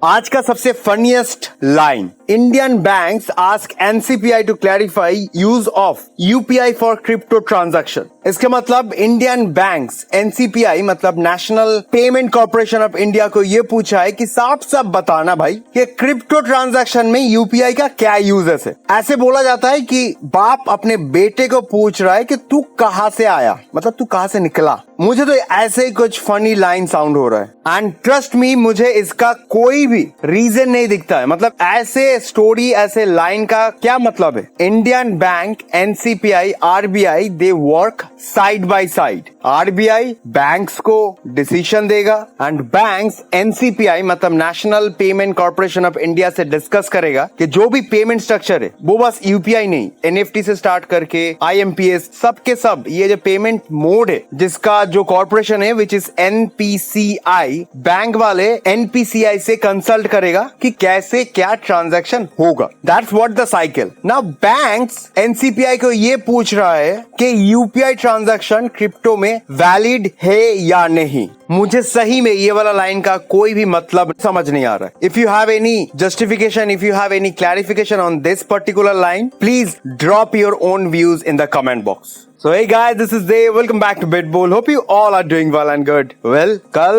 आज का सबसे funniest line, Indian banks ask NCPI to clarify use of UPI for crypto transaction. इसके मतलब इंडियन बैंक्स एनसीपीआई मतलब national payment corporation of India को ये पूछा है कि साफ साफ बताना भाई कि क्रिप्टो ट्रांजैक्शन में यूपीआई का क्या यूजेस है। ऐसे बोला जाता है कि बाप अपने बेटे को पूछ रहा है कि तू कहां से आया, मतलब तू कहां से निकला। मुझे तो ऐसे ही कुछ फनी लाइन साउंड हो रहा है एंड ट्रस्ट मी, मुझे इसका कोई भी रीजन नहीं दिखता है। मतलब ऐसे स्टोरी, ऐसे लाइन का क्या मतलब है? Indian bank, NCPI, RBI they work side by side. RBI banks को डिसीजन देगा एंड बैंक्स एनसीपीआई मतलब national payment corporation of India से डिस्कस करेगा कि जो भी पेमेंट स्ट्रक्चर है वो बस यूपीआई नहीं, एनएफटी से स्टार्ट करके आईएमपीएस सबके सब ये जो पेमेंट मोड है जिसका जो कॉर्पोरेशन है विच इज एनपीसीआई, बैंक वाले एनपीसीआई से कंसल्ट करेगा कि कैसे क्या ट्रांजैक्शन होगा। That's what the cycle. Now banks NCPI को ये पूछ रहा है कि यूपीआई ट्रांजैक्शन क्रिप्टो में वैलिड है या नहीं। मुझे सही में ये वाला लाइन का कोई भी मतलब समझ नहीं आ रहा है। If you have any justification, if you have any clarification on this particular line, please drop your own views in the comment box. So hey guys, this is Dave. Welcome back to BitBull. Hope you all are doing well and good. Well, कल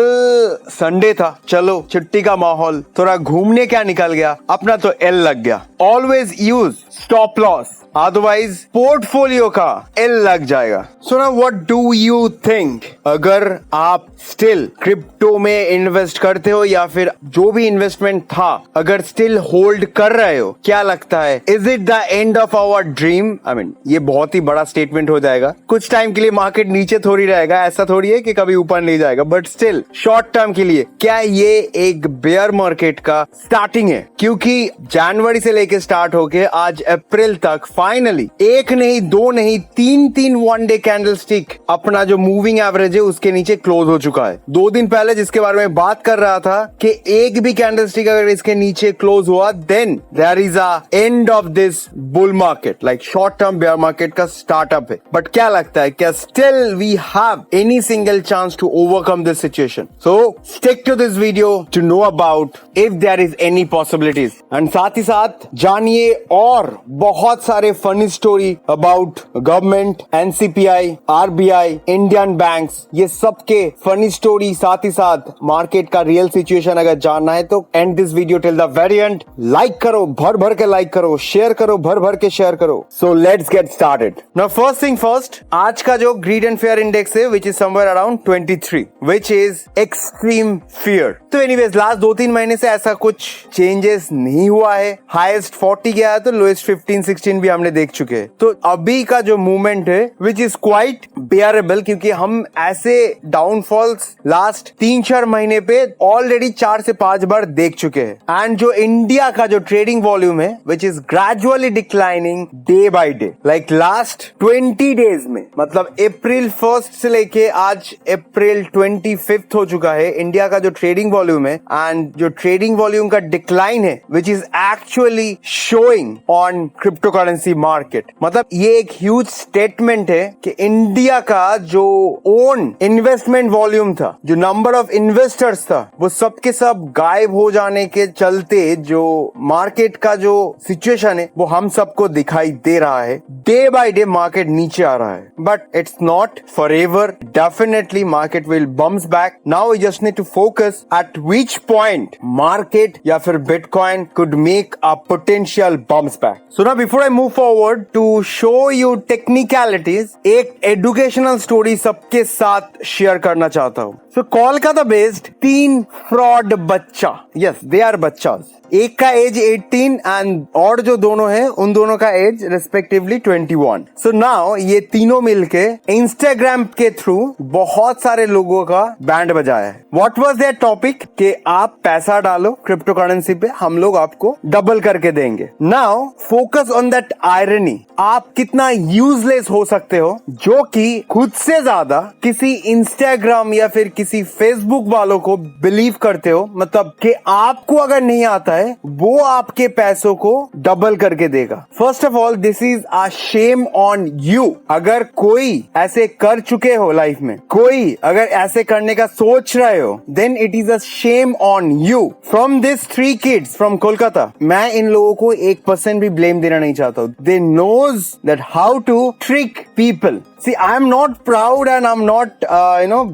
Sunday था, चलो छुट्टी का माहौल, थोड़ा घूमने क्या निकल गया, अपना तो एल लग गया। Always use stop loss, otherwise portfolio का एल लग जाएगा। So now what do you think? अगर आप स्टिल क्रिप्टो में इन्वेस्ट करते हो या फिर जो भी इन्वेस्टमेंट था अगर स्टिल होल्ड कर रहे हो, क्या लगता है is it the end of our dream? I mean ये बहुत ही बड़ा स्टेटमेंट हो जाएगा। कुछ टाइम के लिए मार्केट नीचे थोड़ी रहेगा, ऐसा थोड़ी है कि कभी ऊपर नहीं जाएगा, बट स्टिल शॉर्ट टर्म के लिए क्या ये एक बेयर मार्केट का स्टार्टिंग है? क्योंकि जनवरी से लेके स्टार्ट होके आज अप्रैल तक फाइनली एक नहीं, दो नहीं, तीन वन डे कैंडल स्टिक अपना जो मूविंग एवरेज है उसके नीचे क्लोज हो चुका है। 2 दिन पहले जिसके बारे में बात कर रहा था कि एक भी कैंडल स्टिक अगर इसके नीचे क्लोज हुआ then there is a end of this bull market, like short term bear market का स्टार्टअप है। बट क्या लगता है, क्या still we have any single chance to overcome this situation? So stick to this video to know about if there is any possibilities and साथ ही साथ जानिए और बहुत सारे funny story about government, NCPI, RBI, Indian banks, ये सबके funny story, साथ ही साथ मार्केट का रियल सिचुएशन अगर जानना है तो and this video till the very and. Like करो, भर भर के लाइक करो, शेयर करो, भर भर के शेयर करो। So let's get started. Now first thing first, आज का जो ग्रीड एंड फेयर इंडेक्स है which is somewhere around 23 which is extreme fear. तो एनीवेज लास्ट 2-3 महीने से ऐसा कुछ चेंजेस नहीं हुआ है। हाईएस्ट 40 गया है तो लोएस्ट 15-16 भी हमने देख चुके हैं। तो अभी का जो मूवमेंट है विच इज क्वाइट बेयरेबल, क्योंकि हम ऐसे डाउनफॉल्स लास्ट 3-4 महीने पे ऑलरेडी 4 से 5 बार देख चुके हैं। एंड जो इंडिया का जो ट्रेडिंग वॉल्यूम है which is gradually declining day by day, like last 20 days में, मतलब अप्रैल 1 से लेके आज अप्रैल 25 हो चुका है, इंडिया का जो ट्रेडिंग वॉल्यूम है एंड जो ट्रेडिंग वॉल्यूम का डिक्लाइन है which is actually showing on crypto currency market. मतलब ये एक ह्यूज स्टेटमेंट है कि इंडिया का जो ओन इन्वेस्टमेंट वॉल्यूम था, जो नंबर ऑफ इन्वेस्टर्स था, वो सबके सब गायब हो जाने के चलते जो मार्केट का जो सिचुएशन है वो हम सबको दिखाई दे रहा है। डे बाय डे मार्केट नीचे आ रहा है, but it's not forever. Definitely market will bounce back. Now we just need to focus at which point market या फिर bitcoin could make a potential bounce back. So now before I move forward to show you technicalities, एक educational story सबके साथ share करना चाहता हूँ। So Kolkata based 3 fraud बच्चा, yes they are बच्चास, एक का एज 18 एंड और जो दोनों हैं उन दोनों का एज रेस्पेक्टिवली 21। सो नाउ ये तीनों मिलके इंस्टाग्राम के थ्रू बहुत सारे लोगों का बैंड बजाया है। What was there topic? कि आप पैसा डालो क्रिप्टो करेंसी पे, हम लोग आपको डबल करके देंगे। Now focus on that irony, आप कितना यूजलेस हो सकते हो जो कि खुद से ज्यादा किसी इंस्टाग्राम या फिर किसी फेसबुक वालों को बिलीव करते हो। मतलब कि आपको अगर नहीं आता है है वो आपके पैसों को डबल करके देगा। First of all this is a shame on you. अगर कोई ऐसे कर चुके हो लाइफ में, कोई अगर ऐसे करने का सोच रहे हो, then it is a shame on you. From this 3 kids from Kolkata, मैं इन लोगों को 1% भी ब्लेम देना नहीं चाहता हूँ। They knows that how to trick people. See, I am not proud and I'm not,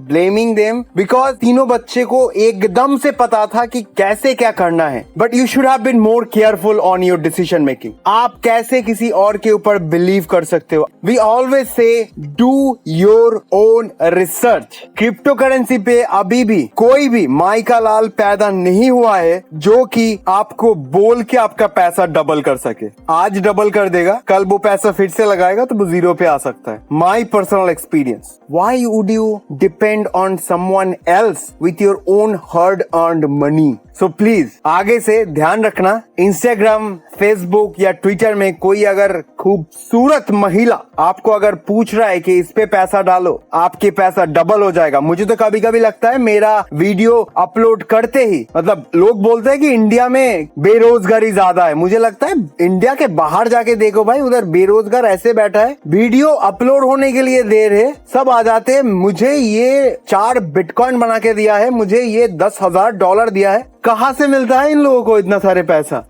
blaming them because तीनों बच्चे को एकदम से पता था कि कैसे क्या करना है। But you should have been more careful on your decision making. आप कैसे किसी और के ऊपर बिलीव कर सकते हो? We always say do your own research. Crypto currency पे अभी भी कोई भी माई का लाल पैदा नहीं हुआ है जो कि आपको बोल के आपका पैसा डबल कर सके। आज डबल कर देगा, कल वो पैसा फिर से लगाएगा तो वो 0 पे आ सकता है। My personal experience. Why would you depend on someone else with your own hard-earned money? So please, आगे से ध्यान रखना, Instagram, Facebook या Twitter में कोई अगर खूबसूरत महिला आपको अगर पूछ रहा है कि इस पे पैसा डालो, आपके पैसा डबल हो जाएगा। मुझे तो कभी कभी लगता है मेरा वीडियो अपलोड करते ही, मतलब लोग बोलते हैं कि इंडिया में बेरोजगारी ज्यादा है। मुझे लगता है इंडिया के बाहर जाके देखो भाई, उधर बेरोजगार ऐसे बैठा है, वीडियो अपलोड होने के लिए देर है, सब आ जाते हैं। मुझे ये 4 बिटकॉइन बना के दिया है, मुझे ये $10,000 दिया है। कहाँ से मिलता है इन लोगों को इतना सारे पैसा?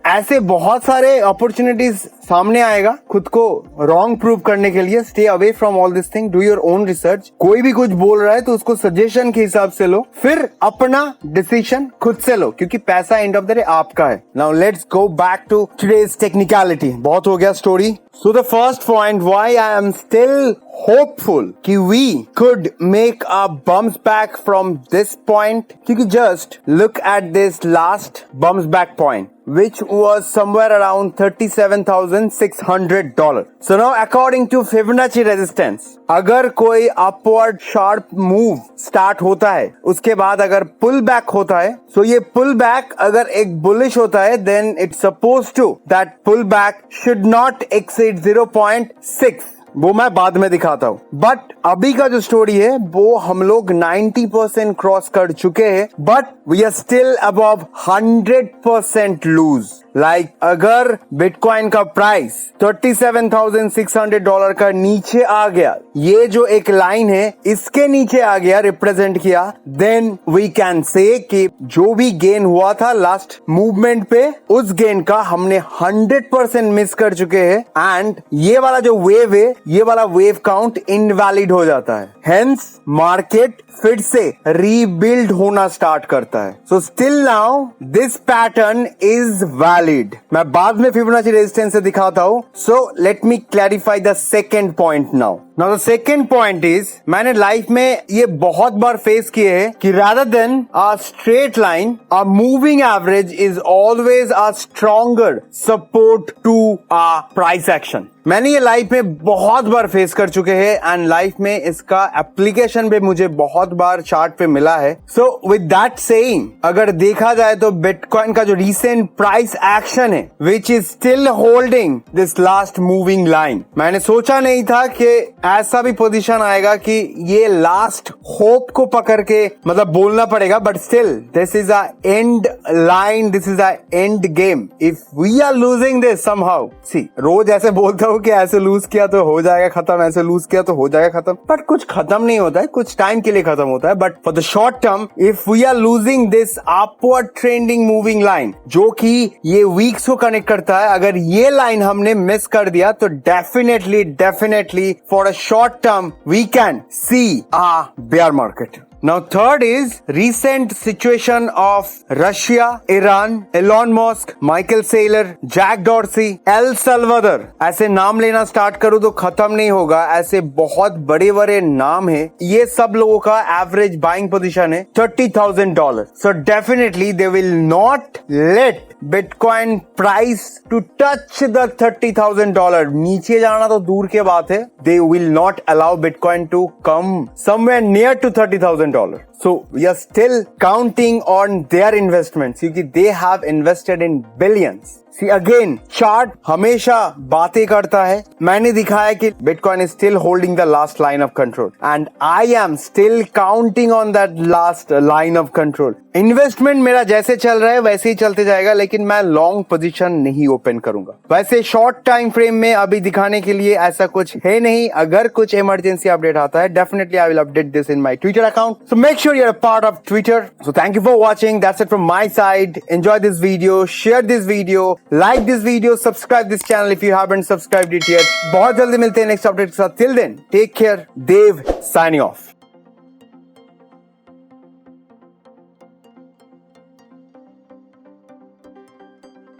ऐसे बहुत सारे अपॉर्चुनिटीज सामने आएगा खुद को रॉन्ग प्रूव करने के लिए। Stay away from all this thing, do your own research. कोई भी कुछ बोल रहा है तो उसको सजेशन के हिसाब से लो, फिर अपना डिसीजन खुद से लो, क्योंकि पैसा एंड ऑफ द डे आपका है। Now let's go back to today's technicality. बहुत हो गया story. So the first point why I am still hopeful कि we could make a bounce back from this point, क्योंकि just look at this last bounce back point which was somewhere around $37,600. So now according to Fibonacci resistance, अगर कोई upward sharp move start होता है, उसके बाद अगर pull back होता है, so ये pull back अगर एक bullish होता है, then it's supposed to that pull back should not exceed 0.6. वो मैं बाद में दिखाता हूँ। बट अभी का जो स्टोरी है वो हम लोग 90% क्रॉस कर चुके हैं, but we are still above 100% lose. Like अगर बिटकॉइन का प्राइस $37,600 का नीचे आ गया, ये जो एक लाइन है इसके नीचे आ गया, रिप्रेजेंट किया, देन वी कैन से कि जो भी गेन हुआ था लास्ट मूवमेंट पे, उस गेन का हमने 100% मिस कर चुके हैं। एंड ये वाला जो वेव है, ये वाला वेव काउंट इनवैलिड हो जाता है। हेंस मार्केट फिर से रीबिल्ड होना स्टार्ट करता है। So still now this pattern is valid. मैं बाद में फिबोनाची रेजिस्टेंस से दिखाता हूँ। So let me clarify the second point now. Now the second point is, मैंने लाइफ में ये बहुत बार फेस किए हैं कि rather than a straight line, a moving average is always a stronger support to a price action. मैंने ये life में बहुत बार फेस कर चुके हैं एंड लाइफ में इसका एप्लीकेशन भी मुझे बहुत बार चार्ट पे मिला है। सो विद दैट सेइंग, अगर देखा जाए तो बिटकॉइन का जो रीसेंट प्राइस एक्शन है which is still holding this last moving line, मैंने सोचा नहीं था कि ऐसा भी पोजीशन आएगा कि ये लास्ट होप को पकड़ के मतलब बोलना पड़ेगा, but still this is a end line, this is a end game. If we are losing this somehow, see रोज ऐसे बोलता हूँ कि ऐसे लूज किया तो हो जाएगा खत्म, ऐसे लूज किया तो हो जाएगा खत्म, बट कुछ खत्म नहीं होता है, कुछ टाइम के लिए खत्म होता है। But for the short term, if we are losing this upward trending moving line जो कि ये वीक्स को कनेक्ट करता है, अगर ये लाइन हमने मिस कर दिया तो definitely for a short term we can see a bear market. Now third is recent situation of Russia, Iran, Elon Musk, Michael Saylor, Jack Dorsey, El Salvador। ऐसे नाम लेना स्टार्ट करूँ तो खत्म नहीं होगा, ऐसे बहुत बड़े बड़े नाम हैं। ये सब लोगों का एवरेज बाइंग पोजीशन है $30,000। So definitely they will not let Bitcoin price to touch the $30,000। नीचे जाना तो दूर के बात है, they will not allow Bitcoin to come somewhere near to $30,000। So we are still counting on their investments क्योंकि they have invested in billions. See again, chart हमेशा बातें करता है. मैंने दिखाया कि bitcoin is still holding the last line of control and I am still counting on that last line of control. Investment मेरा जैसे चल रहा है वैसे ही चलते जाएगा, लेकिन मैं लॉन्ग पोजीशन नहीं ओपन करूंगा. वैसे शॉर्ट टाइम फ्रेम में अभी दिखाने के लिए ऐसा कुछ है नहीं. अगर कुछ इमरजेंसी अपडेट आता है definitely I will update this in my Twitter account. So make sure you are a part of Twitter. So thank you for watching. That's it from my side. Enjoy this video, share this video, like this video, subscribe this channel if you haven't subscribed it yet. बहुत जल्दी मिलते हैं next update के साथ. Till then, take care. Dev signing off.